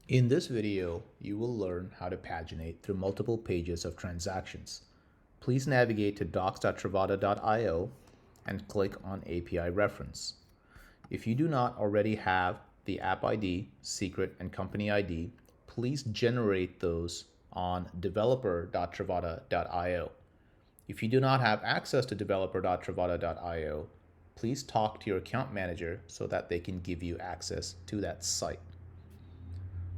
In this video, you will learn how to paginate through multiple pages of transactions. Please navigate to docs.trovata.io and click on API Reference. If you do not already have the app ID, secret, and company ID, please generate those on developer.trovata.io. If you do not have access to developer.trovata.io, please talk to your account manager so that they can give you access to that site.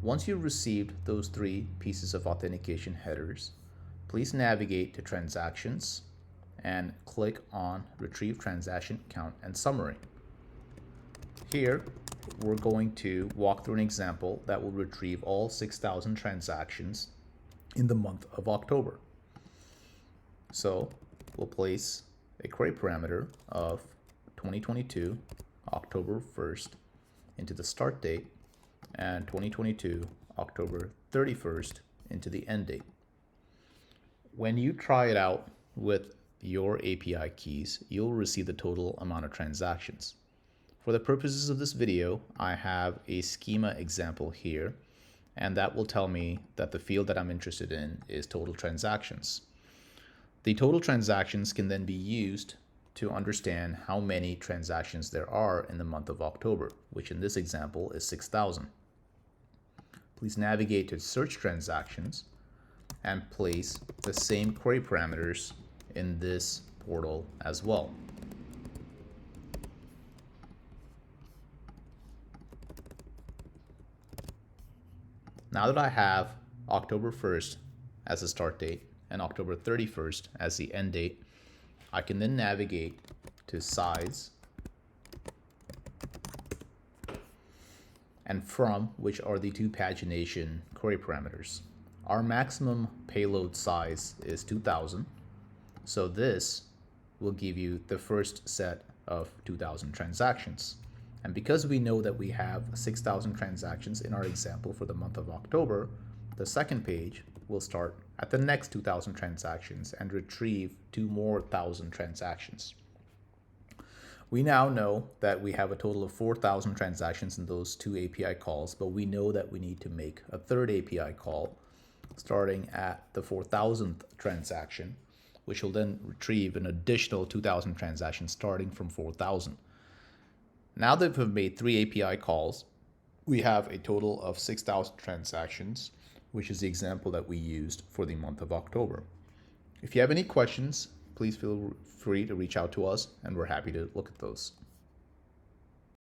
Once you've received those three pieces of authentication headers, please navigate to Transactions and click on Retrieve Transaction Count and Summary. Here, we're going to walk through an example that will retrieve all 6,000 transactions in the month of October. So we'll place a query parameter of 2022, October 1st, into the start date, and 2022, October 31st, into the end date. When you try it out with your API keys, you'll receive the total amount of transactions. For the purposes of this video, I have a schema example here, and that will tell me that the field that I'm interested in is total transactions. The total transactions can then be used to understand how many transactions there are in the month of October, which in this example is 6,000. Please navigate to Search Transactions and place the same query parameters in this portal as well. Now that I have October 1st as the start date and October 31st as the end date, I can then navigate to Size and From, which are the two pagination query parameters. Our maximum payload size is 2,000, so this will give you the first set of 2,000 transactions. And because we know that we have 6,000 transactions in our example for the month of October, the second page will start at the next 2,000 transactions and retrieve 2,000 transactions. We now know that we have a total of 4,000 transactions in those two API calls, but we know that we need to make a third API call starting at the 4,000th transaction, which will then retrieve an additional 2,000 transactions starting from 4,000. Now that we've made three API calls, we have a total of 6,000 transactions, which is the example that we used for the month of October. If you have any questions, please feel free to reach out to us, and we're happy to look at those.